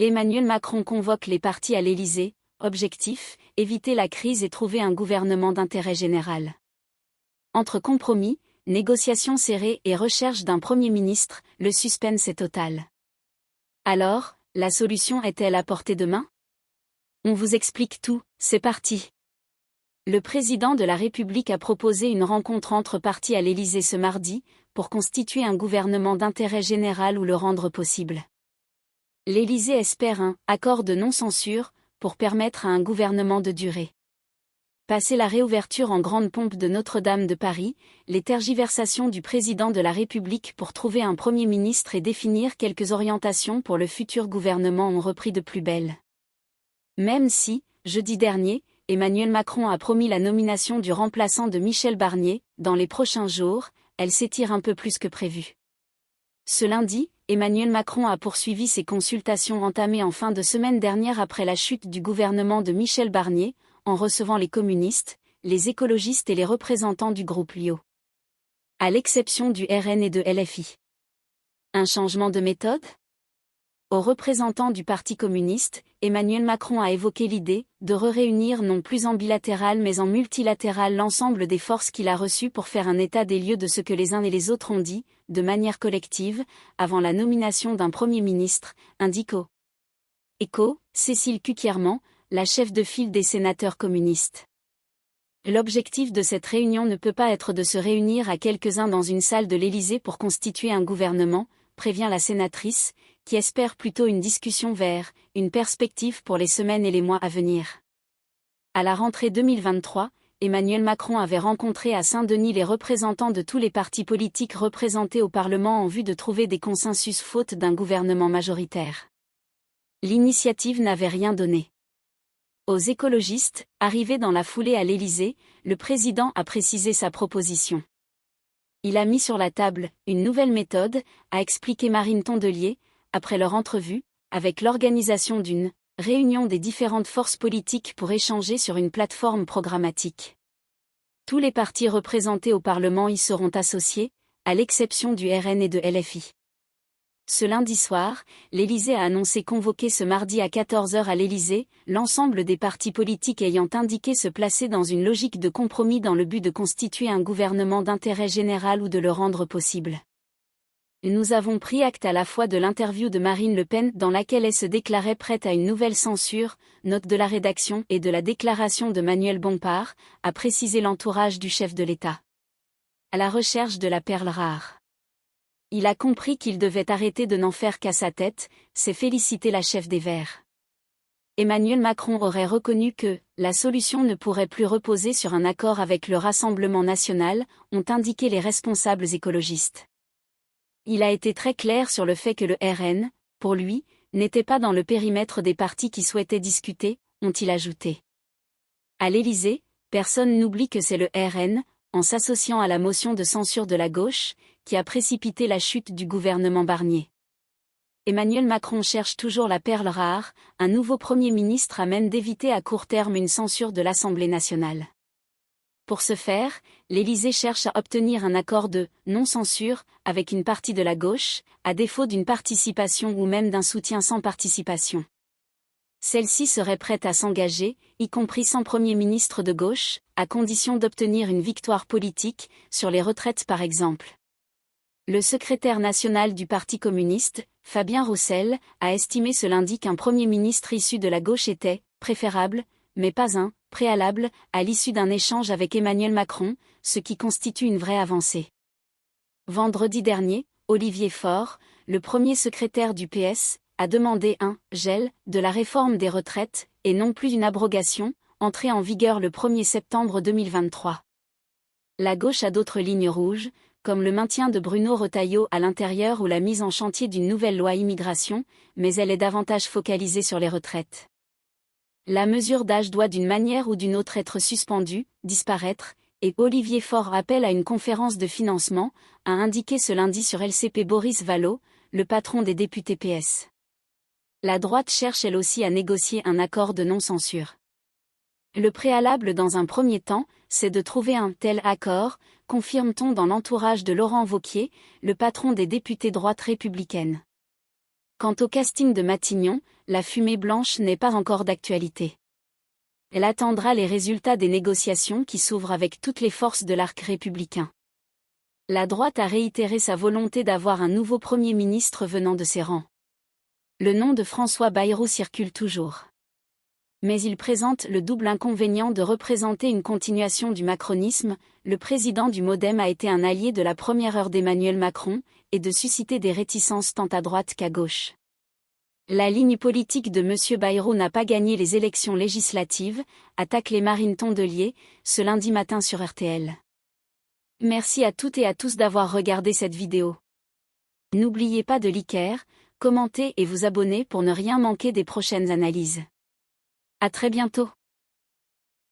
Emmanuel Macron convoque les partis à l'Élysée. Objectif, éviter la crise et trouver un gouvernement d'intérêt général. Entre compromis, négociations serrées et recherche d'un Premier ministre, le suspense est total. Alors, la solution est-elle à portée de main? On vous explique tout, c'est parti. Le président de la République a proposé une rencontre entre partis à l'Élysée ce mardi, pour constituer un gouvernement d'intérêt général ou le rendre possible. L'Élysée espère un « accord de non-censure » pour permettre à un gouvernement de durer. Passé la réouverture en grande pompe de Notre-Dame de Paris, les tergiversations du président de la République pour trouver un Premier ministre et définir quelques orientations pour le futur gouvernement ont repris de plus belle. Même si, jeudi dernier, Emmanuel Macron a promis la nomination du remplaçant de Michel Barnier, dans les prochains jours, elle s'étire un peu plus que prévu. Ce lundi, Emmanuel Macron a poursuivi ses consultations entamées en fin de semaine dernière après la chute du gouvernement de Michel Barnier, en recevant les communistes, les écologistes et les représentants du groupe Lio. À l'exception du RN et de LFI. Un changement de méthode? Aux représentants du Parti communiste, Emmanuel Macron a évoqué l'idée de réunir non plus en bilatéral mais en multilatéral l'ensemble des forces qu'il a reçues pour faire un état des lieux de ce que les uns et les autres ont dit, de manière collective, avant la nomination d'un Premier ministre, indique au Écho, Cécile Cukierman, la chef de file des sénateurs communistes. L'objectif de cette réunion ne peut pas être de se réunir à quelques-uns dans une salle de l'Élysée pour constituer un gouvernement, prévient la sénatrice, qui espère plutôt une discussion vers une perspective pour les semaines et les mois à venir. À la rentrée 2023, Emmanuel Macron avait rencontré à Saint-Denis les représentants de tous les partis politiques représentés au Parlement en vue de trouver des consensus faute d'un gouvernement majoritaire. L'initiative n'avait rien donné. Aux écologistes, arrivés dans la foulée à l'Élysée, le président a précisé sa proposition. Il a mis sur la table une nouvelle méthode, a expliqué Marine Tondelier, après leur entrevue, avec l'organisation d'une réunion des différentes forces politiques pour échanger sur une plateforme programmatique. Tous les partis représentés au Parlement y seront associés, à l'exception du RN et de LFI. Ce lundi soir, l'Élysée a annoncé convoquer ce mardi à 14h à l'Élysée, l'ensemble des partis politiques ayant indiqué se placer dans une logique de compromis dans le but de constituer un gouvernement d'intérêt général ou de le rendre possible. Nous avons pris acte à la fois de l'interview de Marine Le Pen dans laquelle elle se déclarait prête à une nouvelle censure, note de la rédaction et de la déclaration de Manuel Bompard, a précisé l'entourage du chef de l'État. À la recherche de la perle rare. Il a compris qu'il devait arrêter de n'en faire qu'à sa tête, s'est félicité la chef des Verts. Emmanuel Macron aurait reconnu que la solution ne pourrait plus reposer sur un accord avec le Rassemblement national, ont indiqué les responsables écologistes. Il a été très clair sur le fait que le RN, pour lui, n'était pas dans le périmètre des partis qui souhaitaient discuter, ont-ils ajouté. À l'Élysée, personne n'oublie que c'est le RN, en s'associant à la motion de censure de la gauche, qui a précipité la chute du gouvernement Barnier. Emmanuel Macron cherche toujours la perle rare, un nouveau Premier ministre à même d'éviter à court terme une censure de l'Assemblée nationale. Pour ce faire, l'Élysée cherche à obtenir un accord de non-censure avec une partie de la gauche, à défaut d'une participation ou même d'un soutien sans participation. Celle-ci serait prête à s'engager, y compris sans Premier ministre de gauche, à condition d'obtenir une victoire politique, sur les retraites par exemple. Le secrétaire national du Parti communiste, Fabien Roussel, a estimé ce lundi qu'un Premier ministre issu de la gauche était préférable, mais pas un préalable, à l'issue d'un échange avec Emmanuel Macron, ce qui constitue une vraie avancée. Vendredi dernier, Olivier Faure, le premier secrétaire du PS, a demandé un gel de la réforme des retraites, et non plus une abrogation, entrée en vigueur le 1er septembre 2023. La gauche a d'autres lignes rouges, comme le maintien de Bruno Retailleau à l'intérieur ou la mise en chantier d'une nouvelle loi immigration, mais elle est davantage focalisée sur les retraites. La mesure d'âge doit d'une manière ou d'une autre être suspendue, disparaître, et Olivier Faure appelle à une conférence de financement, a indiqué ce lundi sur LCP Boris Vallaud, le patron des députés PS. La droite cherche elle aussi à négocier un accord de non-censure. Le préalable dans un premier temps, c'est de trouver un tel accord, confirme-t-on dans l'entourage de Laurent Wauquiez, le patron des députés droite républicaine. Quant au casting de Matignon, la fumée blanche n'est pas encore d'actualité. Elle attendra les résultats des négociations qui s'ouvrent avec toutes les forces de l'arc républicain. La droite a réitéré sa volonté d'avoir un nouveau Premier ministre venant de ses rangs. Le nom de François Bayrou circule toujours. Mais il présente le double inconvénient de représenter une continuation du macronisme. Le président du MoDem a été un allié de la première heure d'Emmanuel Macron, et de susciter des réticences tant à droite qu'à gauche. La ligne politique de M. Bayrou n'a pas gagné les élections législatives, attaque les Marine Tondelier, ce lundi matin sur RTL. Merci à toutes et à tous d'avoir regardé cette vidéo. N'oubliez pas de liker, commenter et vous abonner pour ne rien manquer des prochaines analyses. À très bientôt.